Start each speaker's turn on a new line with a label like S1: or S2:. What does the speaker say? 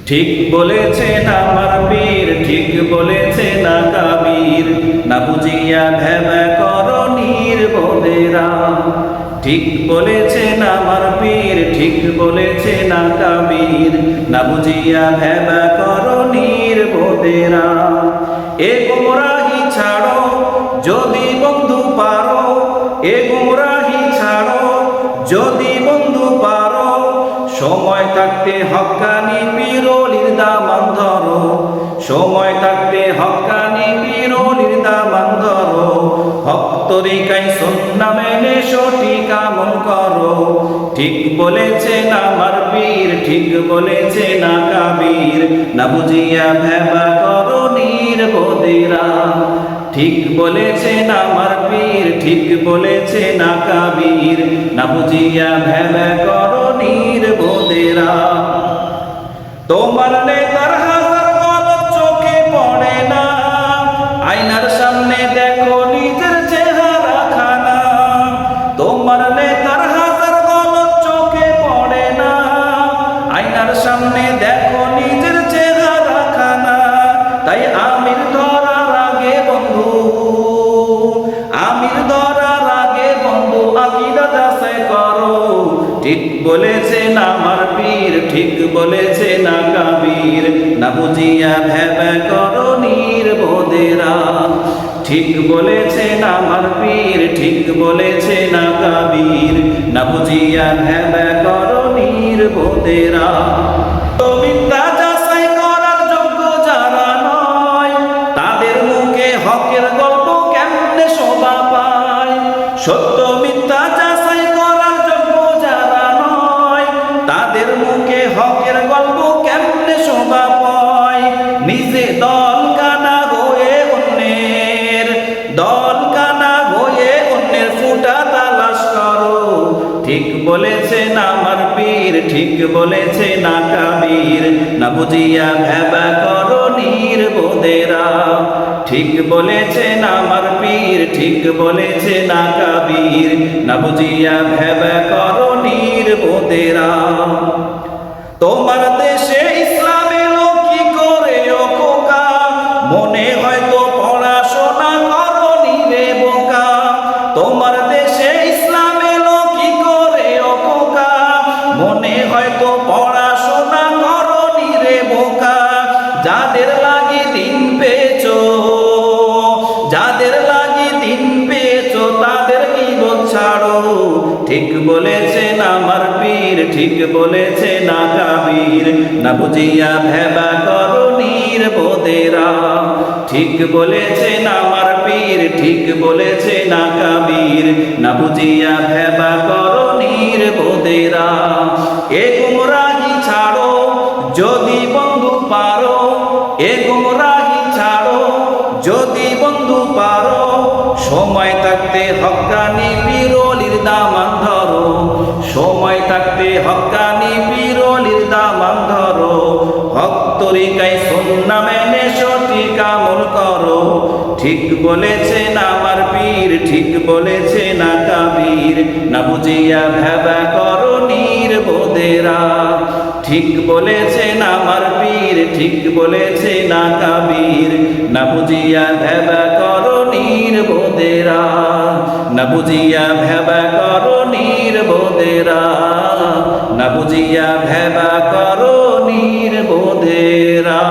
S1: ঠিক বলেছেন আমার পীর, ঠিক বলেছেন না কাবীর, না বুঝিয়া ভেবা করো নির্বোধেরা। ঠিক বলেছেন আমার পীর, ঠিক বলেছেন না কাবীর, না বুঝিয়া ভেবা করো নির্বোধেরা। এ গুমরাহি ছাড়ো যদি বন্ধু পারো, এ গুমরাহি ছাড়ো যদি বন্ধু পারো, সময় থাকতে হক্কানি পীর ওলির দামান ধরো, সময় থাকতে হক্কানি পীর ওলির দামান ধরো। হক তরিকায় সুন্নাহ মেনে সঠিক আমল করো। ঠিক বলেছেন আমার পীর, ঠিক বলেছেন না কাবীর, না বুঝিয়া ভেবা করো নির্বোধেরা। ঠিক বলেছেন আমার পীর, ঠিক বলেছেন না কাবীর, না বুঝিয়া ভেবা করো নির্বোধেরা। তোমার নেতার হাজার গলত চোখে পড়ে না, আয়নার সামনে দেখো নিজের চেহারা খানা। তোমার নেতার হাজার গলত চোখে পড়ে না, আয়নার সামনে দেখো নিজের চেহারা খানা। তাই আমির ধরার আগে বন্ধু, আমির ধরার আগে বন্ধু আকীদা যাচাই করো। ঠিক বলেছেন আমার পীর, ঠিক বলেছেন না কাবীর, না বুঝিয়া ভেবা করো নির্বোধেরা। ঠিক বলেছেন আমার পীর, ঠিক বলেছেন না কাবীর, না বুঝিয়া ভেবা করো নির্বোধেরা। মিথ্যা যাচাই করার যোগ্য যারা নয়, তাদের মুখে হকের গল্প কেমনে শোভা পায়। সত্য মিথ্যা যাচাই করার যোগ্য যারা নয়, তাদের মুখে হকের গল্প কেমনে শোভা পায়। নিজে দল কানা হয়ে অন্যের, দল কানা হয়ে অন্যের ফুটা তালাশ করো। ঠিক বলেছেন আমার পীর, ঠিক বলেছেন না কাবীর, না বুঝিয়া ভেবা করো নির্বোধেরা। ঠিক বলেছেন আমার পীর, ঠিক বলেছেন না কাবীর, না বুঝিয়া ভেবা করো নির্বোধেরা। তোমার দেশে ইসলাম এলো কি করে ও খোকা, মনে হয়তো পড়াশোনা করনি রে বোকা। তোমার দেশে ইসলাম এলো কি করে ও খোকা, মনে হয়তো পড়াশোনা করনি রে বোকা। যাদের লাগি দিন পেয়েছো, যাদের লাগি দিন পেয়েছো, তাদের গীবত ছাড়ো। ঠিক বলেছেন আমার পীর, ঠিক বলেছেন না কাবীর, না বুঝিয়া ভেবা করো নির্বোধেরা। ঠিক বলেছেন আমার পীর, ঠিক বলেছেন না কাবীর, না বুঝিয়া ভেবা করো নির্বোধেরা। এ গুমরাহি ছাড়ো যদি বন্ধু পারো, এ গুমরাহি ছাড়ো যদি বন্ধু পারো, সময় থাকতে হক্কানি পীর ওলির দামান ধরো, সময় থাকতে হক্কানি পীর ওলির দামান ধরো। হক তরিকায় সুন্নাহ মেনে সঠিক আমল করো। ঠিক বলেছেন আমার পীর, ঠিক বলেছেন না কাবীর, না বুঝিয়া ভেবা করো নির্বোধেরা। ঠিক বলেছেন আমার পীর, ঠিক বলেছেন না কাবীর, না বুঝিয়া ভেবা করো নির্বোধেরা, না বুঝিয়া ভেবা করো নির্বোধেরা, না বুঝিয়া ভেবা করো নির্বোধেরা।